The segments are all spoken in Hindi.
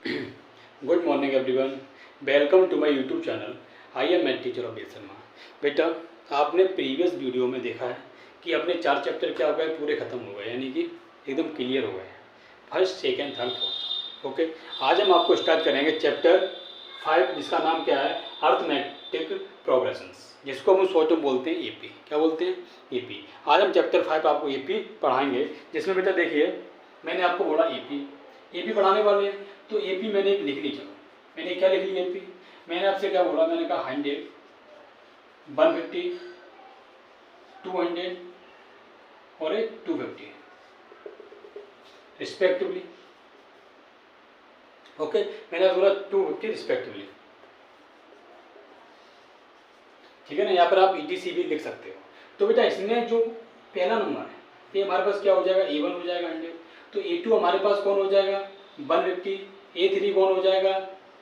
Good morning everyone, welcome to my YouTube channel. I am math teacher of Sharma. बेटा, आपने प्रीवियस वीडियो में देखा है कि अपने 4 चैप्टर क्या हो गए, पूरे ख़त्म हो गए, यानी कि एकदम क्लियर हो गए, first second third fourth. Okay, आज हम आपको स्टार्ट करेंगे चैप्टर 5, जिसका नाम क्या है, अर्थमेटिक प्रोग्रेशंस, जिसको हम शॉर्ट में बोलते हैं एपी। क्या बोलते हैं? एपी। आज हम चैप्टर 5 आपको एपी पढ़ाएंगे, जिसमें बेटा देखिए, मैंने आपको बोला एपी पढ़ाने वाले हैं, तो एपी मैंने एक लिख ली। चलो, मैंने क्या लिख ली एपी? मैंने आपसे क्या बोला? मैंने कहा 100, 150, 200 और 250 रिस्पेक्टिवली। ओके, मैंने बोला 250 रिस्पेक्टिवली। ठीक है ना? यहाँ पर आप ETC भी लिख सकते हो। तो बेटा, इसमें जो पहला नंबर है, ये हमारे पास क्या हो जाएगा? A1 हो जाएगा 100। तो A2 हमारे पास कौन हो जाएगा? 150। A3 कौन हो जाएगा?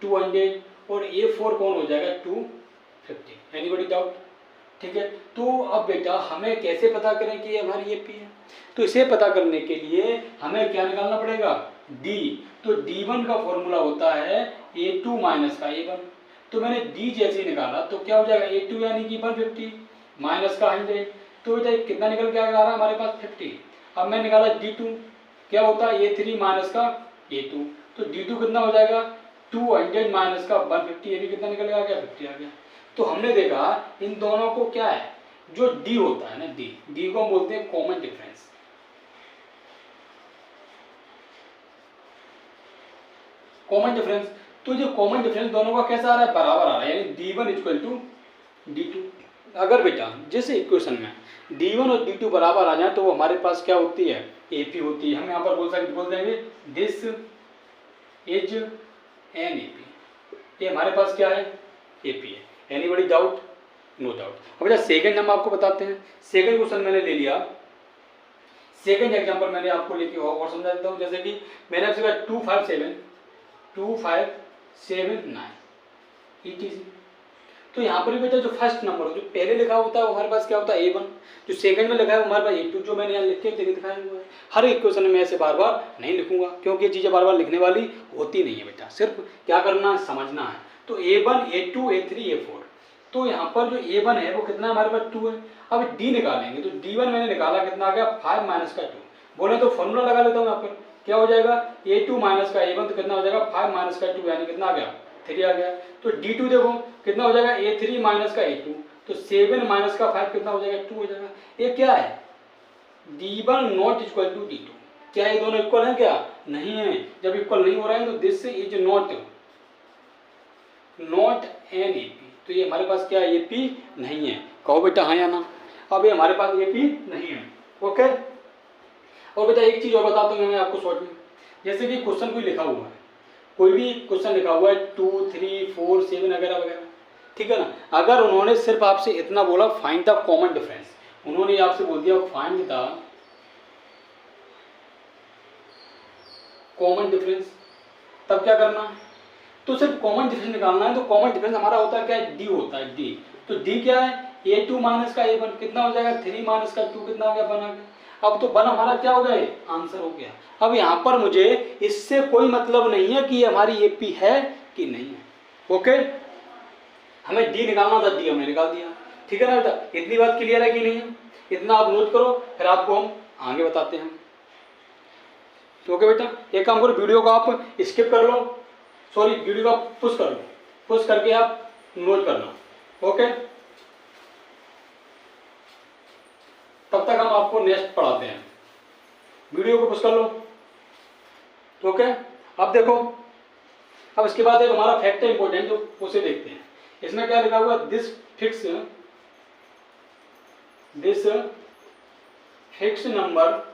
200। और A4 कौन हो जाएगा? 250। Anybody doubt? ठीक है। तो अब बेटा, हमें कैसे पता करें कि ये हमारी एपी है? तो इसे पता करने के लिए हमें क्या निकालना पड़ेगा? D। तो D1 का फॉर्मूला होता है A2 माइनस का A1। तो मैंने D जैसे ही निकाला तो क्या हो जाएगा? A2 यानी कि 150 माइनस का 100। तो बेटा कितना निकल के आ रहा है हमारे पास? 50। अब मैं निकाला D2, क्या होता है? A3 माइनस का A2। तो D2 कितना हो जाएगा? 200 माइनस का 150। ये भी कितना निकल के आ गया? 50 आ गया। तो हमने देखा इन दोनों को क्या है, जो D होता है ना, D को हम बोलते हैं कॉमन डिफरेंस। कॉमन डिफरेंस, तो जो कॉमन डिफरेंस दोनों का कैसा आ रहा है? बराबर आ रहा है, यानी D1 इक्वल टू D2। अगर बेटा जिस इक्वेशन में D1 और D2 बराबर आ जाए तो वो हमारे पास क्या होती है? AP होती है। हम यहाँ पर बोल देंगे दिस इज एन AP। ये हमारे पास क्या है? AP है। Anybody doubt? No doubt. अब बेटा सेकंड हम आपको बताते हैं। सेकंड क्वेश्चन मैंने ले लिया। सेकंड एग्जांपल मैंने आपको लेके और समझा देता हूँ। जैसे कि मैंने आपसे कहा 2579 ETC। तो यहाँ पर भी बेटा जो फर्स्ट नंबर हो, जो पहले लिखा होता है वो हमारे पास क्या होता है? A1। जो सेकंड में लिखा है वो हमारे पास A2। जो मैंने यहाँ लिख के दिखाया हुआ है। हर एक क्वेश्चन में ऐसे बार बार नहीं लिखूंगा, क्योंकि ये चीज़ें बार बार लिखने वाली होती नहीं है बेटा। सिर्फ क्या करना है? समझना है। तो A1, A2, A3, A4। तो यहाँ पर जो A1 है वो कितना है? हमारे पास 2 है। अब D निकालेंगे तो D1 मैंने निकाला, कितना आ गया? 5 माइनस का 2। बोले तो फॉर्मूला लगा लेता हूँ यहाँ पर। क्या हो जाएगा? A2 माइनस का A1, तो कितना हो जाएगा? 5 माइनस का 2, यानी कितना आ गया? 3 आ गया। तो D2 देखो कितना हो जाएगा? A3 माइनस का A2। तो 7 माइनस का 5 कितना हो जाएगा? 2 हो जाएगा। ये क्या है? D1 not equal to D2। क्या ये दोनों इक्वल है? क्या नहीं है। जब इक्वल नहीं हो रहा है तो this is not an AP। तो ये हमारे पास क्या है? AP नहीं है। कहो बेटा हाँ या ना। अब ये हमारे पास AP नहीं है। ओके। और बेटा एक चीज और बताता हूँ मैं आपको शॉर्ट में। जैसे कि क्वेश्चन कोई लिखा हुआ है, कोई भी क्वेश्चन लिखा हुआ है 2, 3, 4, 7 वगैरह वगैरह, ठीक है ना। अगर उन्होंने सिर्फ आपसे इतना बोला फाइंड द कॉमन डिफरेंस, उन्होंने आपसे बोल दिया फाइंड द कॉमन डिफरेंस, तब क्या करना है? तो सिर्फ कॉमन डिफरेंस निकालना है। तो कॉमन डिफरेंस हमारा होता है क्या है? D होता है। D। तो D क्या है? A2 माइनस का A1 कितना हो जाएगा? 3 माइनस का 2 कितना आ गया? 1 आ गया। अब तो 1 हमारा क्या हो गया? आंसर हो गया। अब यहाँ पर मुझे इससे कोई मतलब नहीं है कि ये हमारी AP है कि नहीं है। ओके, हमें D निकालना था, D हमने निकाल दिया। ठीक है ना बेटा? इतनी बात क्लियर है कि नहीं है? इतना आप नोट करो, फिर आपको हम आगे बताते हैं। तो ओके बेटा, एक काम करो, वीडियो को आप स्किप कर लो, सॉरी वीडियो का पुश कर लो, पुश करके आप नोट करना। ओके, तब तक हम आपको नेक्स्ट पढ़ाते हैं। वीडियो को पुश कर लो। ओके, अब देखो, अब इसके बाद एक हमारा फैक्ट है इंपॉर्टेंट, तो उसे देखते हैं। इसमें क्या लिखा हुआ? This fix number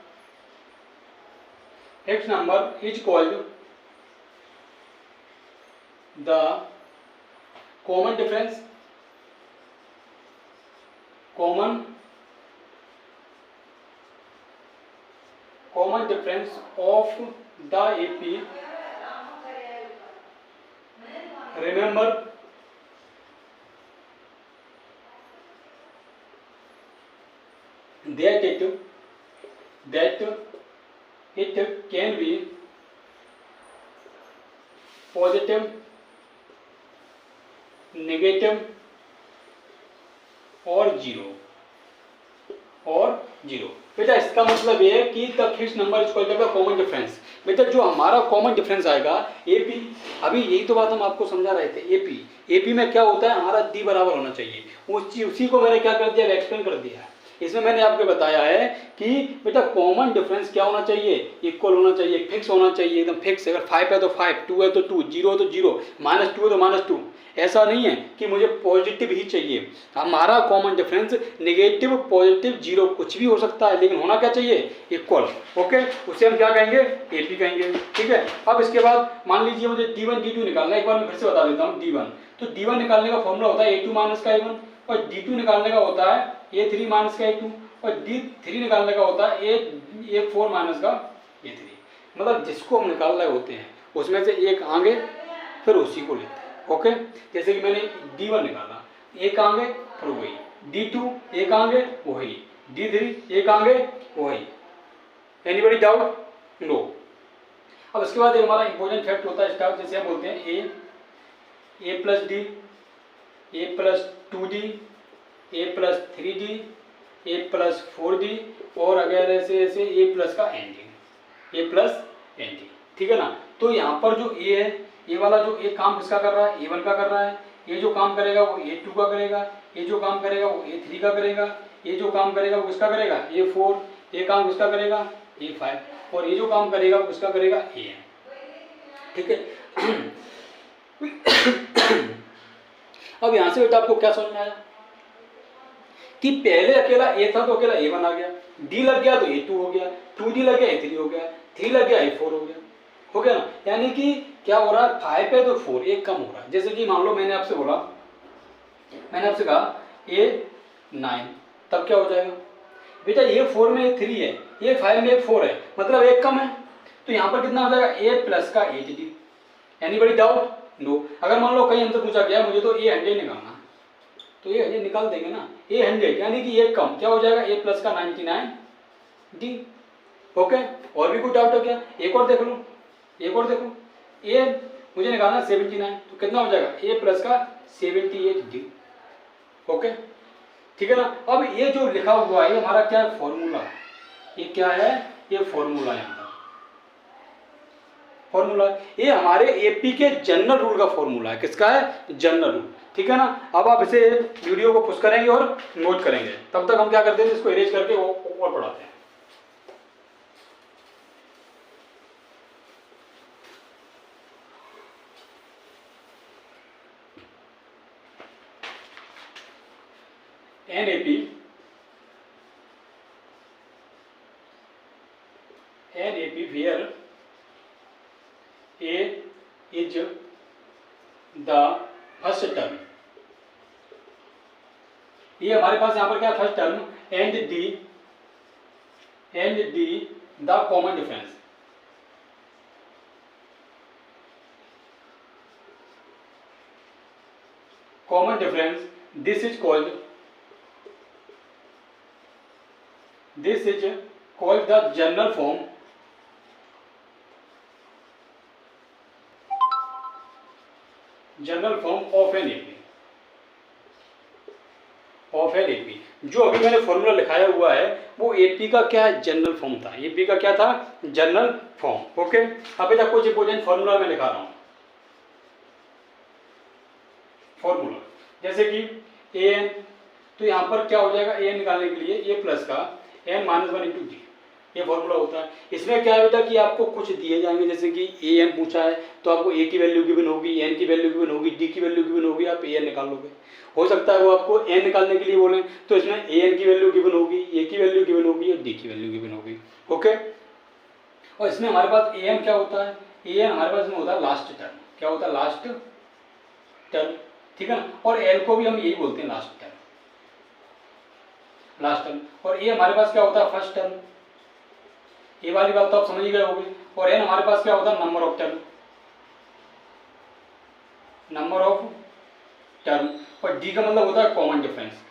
is called the common difference of the AP। Remember that it can be positive, negative और जीरो बेटा इसका मतलब ये है कि the fixed number is equal to the common difference. बेटा जो हमारा कॉमन डिफरेंस आएगा एपी, अभी यही तो बात हम आपको समझा रहे थे, एपी में क्या होता है हमारा डी बराबर होना चाहिए, उसी को मैंने क्या कर दिया, एक्सप्लेन कर दिया। इसमें मैंने आपको बताया है कि बेटा कॉमन डिफरेंस क्या होना चाहिए, इक्वल होना चाहिए, फिक्स होना चाहिए, एकदम फिक्स। अगर 5 है तो 5, 2 है तो 2, 0 है तो 0, -2 है तो -2। ऐसा नहीं है कि मुझे पॉजिटिव ही चाहिए। हमारा common difference negative, positive, zero कुछ भी हो सकता है, लेकिन होना क्या चाहिए, इक्वल। ओके, उसे हम क्या कहेंगे, एपी कहेंगे। ठीक है, अब इसके बाद मान लीजिए मुझे D1 D2 निकालना है। एक बार मैं फिर से बता देता हूँ D1। तो D1 निकालने का फॉर्मूला होता है A2 माइनस का A1, और D2 निकालने का होता है A3 माइनस का A2, और D3 निकालने का होता है A4 माइनस का A3। मतलब जिसको हम निकाल रहे होते हैं उसमें से एक आगे फिर उसी को लेते हैं। ओके, जैसे कि मैंने D1 निकाला, एक आगे फिर वही, D2 एक आगे वही, D3 एक आगे वही। Anybody doubt? नो। अब इसके बाद एक हमारा इंपॉर्टेंट फैक्ट होता है स्टार, जैसे हम बोलते हैं A plus D, A plus 2D, A plus 3D, A plus 4D, और अगर ऐसे ऐसे A प्लस का एंडिंग, A प्लस एंडिंग। ठीक है ना। तो यहाँ पर जो A है, ये वाला जो एक काम किसका कर रहा है, A1 का कर रहा है। ये जो काम करेगा वो A2 का करेगा, ये जो काम करेगा वो A3 का करेगा, ये जो काम करेगा वो किसका करेगा, A4, ये काम किसका करेगा, A5, और ये जो काम करेगा वो किसका करेगा, AM। ठीक है। अब यहाँ से बेटा आपको क्या समझ में आया कि पहले अकेला A था तो अकेला A1 आ गया, D लग गया तो A2 हो गया, 2D लग गया A3 हो गया, 3 लग गया A4 हो गया ना। यानी कि क्या हो रहा है, 5 पे तो 4 एक कम हो रहा है। जैसे कि मान लो मैंने आपसे बोला, मैंने आपसे कहा A9, तब क्या हो जाएगा बेटा, A4 में A3 है, A5 में A4 है, मतलब एक कम है, तो यहाँ पर कितना हो जाएगा, A प्लस का 8D। Anybody doubt? नो। अगर मान लो कहीं हमसे पूछा गया मुझे तो A100 निकालना, तो A100 निकाल देंगे ना, A100 यानी कि एक कम क्या हो जाएगा, A प्लस का 99D। ओके, और भी कोई डाउट है क्या? एक और देख लो, A मुझे निकालना 79, तो कितना हो जाएगा, A प्लस का 78D। ओके, ठीक है ना। अब ये जो लिखा हुआ है ये हमारा क्या है, फॉर्मूला। ये क्या है, ये फॉर्मूला है, फॉर्मूला। ये हमारे एपी के जनरल रूल का फॉर्मूला है। किसका है, जनरल रूल। ठीक है ना। अब आप इसे वीडियो को पुश करेंगे और नोट करेंगे, तब तक हम क्या करते हैं, इसको इरेज करके और पढ़ाते हैं। NAP where A is the first term, ये हमारे पास यहाँ पर क्या, first term, and D the common difference. Common difference, this is called the general form of an AP. जो अभी मैंने फॉर्मूला लिखाया हुआ है वो एपी का क्या है, जनरल फॉर्म था। एपी का क्या था, जनरल फॉर्म। ओके, अब बेटा कुछ इंपोर्टेंट फॉर्मूला मैं लिखा रहा हूं। फॉर्मूला जैसे कि an, तो यहाँ पर क्या हो जाएगा, an निकालने के लिए a प्लस का n माइनस 1 इंटू डी, ये फॉर्मूला होता है। इसमें क्या है बेटा कि आपको कुछ दिए जाएंगे, जैसे कि an पूछा है तो आपको a की वैल्यू गिवन होगी, n की वैल्यू गिवन होगी, d की वैल्यू गिवन होगी, आप an निकाल लोगे। हो सकता है वो आपको n निकालने के लिए बोलें तो इसमें an की वैल्यू गिवन होगी, a की वैल्यू गिवन होगी और d की वैल्यू गिवन होगी। ओके, और इसमें हमारे पास an क्या होता है, an हमारे पास में होता है लास्ट टर्म। क्या होता है, लास्ट टर्म। ठीक है ना। और l को भी हम यही बोलते हैं, लास्ट टर्म। और a हमारे पास क्या होता है, फर्स्ट टर्म। ये वाली बात तो आप समझ ही गए होंगे। और n हमारे पास क्या होता है, नंबर ऑफ टर्म। और d का मतलब होता है कॉमन डिफरेंस।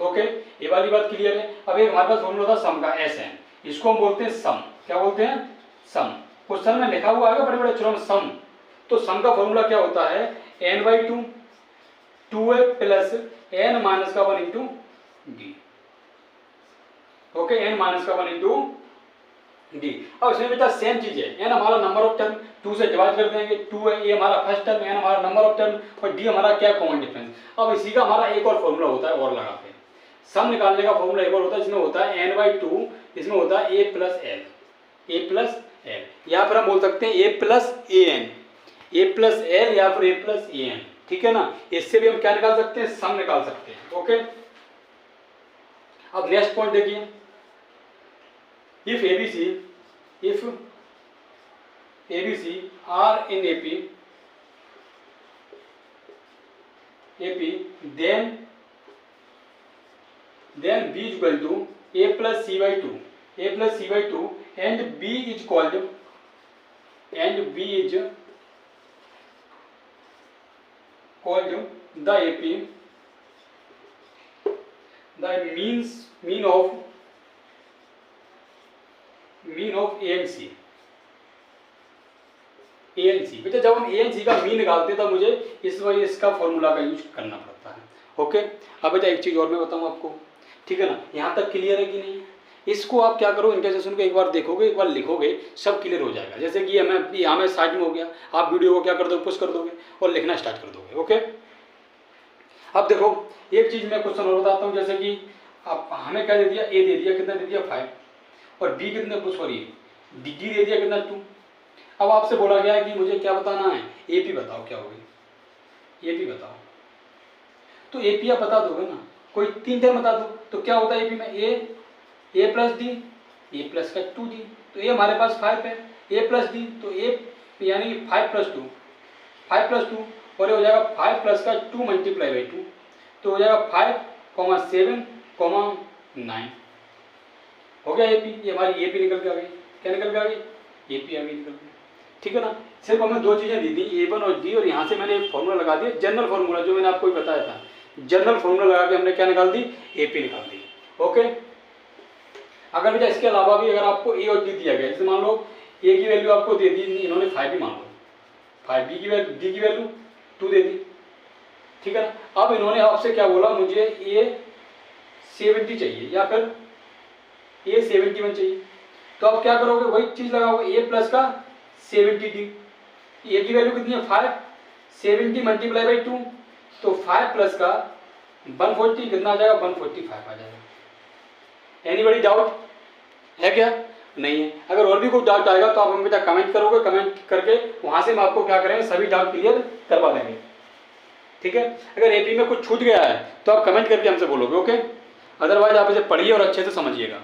ओके, ये वाली बात क्लियर है। अब एक हमारे पास फॉर्मूला था सम का, SN। इसको हम बोलते हैं सम। क्या बोलते हैं? सम। क्वेश्चन में लिखा हुआ है बड़े बड़े अक्षरों में सम। तो सम का फॉर्मूला क्या होता है? n/2 2a plus n minus का 1 into D. Okay, n minus का 1 इंटू डी। अब इसमें बेटा सेम चीज है, n हमारा नंबर ऑफ टर्म, 2 से डिवाइड कर देंगे, 2 है, a हमारा फर्स्ट टर्म, n हमारा नंबर ऑफ टर्म और d हमारा क्या कॉमन डिफरेंस। अब इसी का हमारा एक और फॉर्मूला होता है और लगाते हैं। सम निकालने का फॉर्मूला एक और होता है, इसमें होता है n/2, इसमें होता है a plus L, a plus L. यहाँ पर हम बोल सकते हैं a plus an, a plus L या फिर a प्लस an। ठीक है ना, इससे भी हम क्या निकाल सकते हैं? सम निकाल सकते हैं। ओके, अब नेक्स्ट पॉइंट देखिए, if ABC are in AP, then B is equal to A plus C by 2, and B is called the AP, the mean of ANC। बेटा जब हम ANC का मीन निकालते हैं तब मुझे इस वजह इसका फॉर्मूला का यूज करना पड़ता है। ओके, अब बेटा एक चीज़ और मैं बताऊँ आपको, ठीक है ना, यहाँ तक क्लियर है कि नहीं? इसको आप क्या करो, इंटरसेक्शन को एक बार देखोगे, एक बार लिखोगे, सब क्लियर हो जाएगा। जैसे कि हमें साइड में हो गया, आप वीडियो को क्या कर दोगे, पुश कर दोगे और लिखना स्टार्ट कर दोगे। ओके, अब देखो एक चीज़ मैं क्वेश्चन और बताता हूँ, जैसे कि आप हमें क्या दे दिया, ए दे दिया, कितना दे दिया 5, और बी कितना कुछ हो रही है, डी दे दिया कितना 2। अब आपसे बोला गया है कि मुझे क्या बताना है, एपी बताओ, क्या होगी, एपी बताओ। तो एपी आप बता दोगे ना, कोई 3 टर्म बता दो। तो क्या होता है एपी में, ए प्लस डी, ए प्लस का 2d, तो ए हमारे पास 5 है, ए प्लस डी, तो ए यानी 5 प्लस 2, और ये हो जाएगा 5 प्लस का 2 मल्टीप्लाई बाई 2, तो हो जाएगा 5, 7, 9। हो गया एपी, ये हमारी एपी निकल के आ गई। क्या निकल के आ गई? एपी आ गई निकल के। ठीक है ना, सिर्फ हमें 2 चीज़ें दी थी, A1 और D, और यहाँ से मैंने एक फॉर्मूला लगा दिया, जनरल फॉर्मूला, जो मैंने आपको बताया था। जनरल फॉर्मूला लगा के हमने क्या निकाल दी, एपी निकाल दी। ओके, अगर बेटा इसके अलावा भी अगर आपको ए और डी दिया गया, जैसे मान लो ए की वैल्यू आपको दे दी इन्होंने 5 ही मान लो, 5, डी की वैल्यू 2 दे दी। ठीक है ना, अब इन्होंने आपसे क्या बोला, मुझे ए 70 चाहिए या फिर ए 71 चाहिए। तो आप क्या करोगे, वही चीज लगाओगे, ए प्लस का 70d, ए की वैल्यू कितनी है 5, 70 मल्टीप्लाई बाई 2, तो 5 प्लस का 140 कितना आ जाएगा, 145 आ जाएगा। एनीबॉडी डाउट है क्या? नहीं है। अगर और भी कोई डाउट आएगा तो आप हमें बेटा कमेंट करोगे, कमेंट करके वहां से हम आपको क्या करेंगे, सभी डाउट क्लियर करवा देंगे। ठीक है, अगर एपी में कुछ छूट गया है तो आप कमेंट करके हमसे बोलोगे। ओके, अदरवाइज आप इसे पढ़िए और अच्छे से समझिएगा।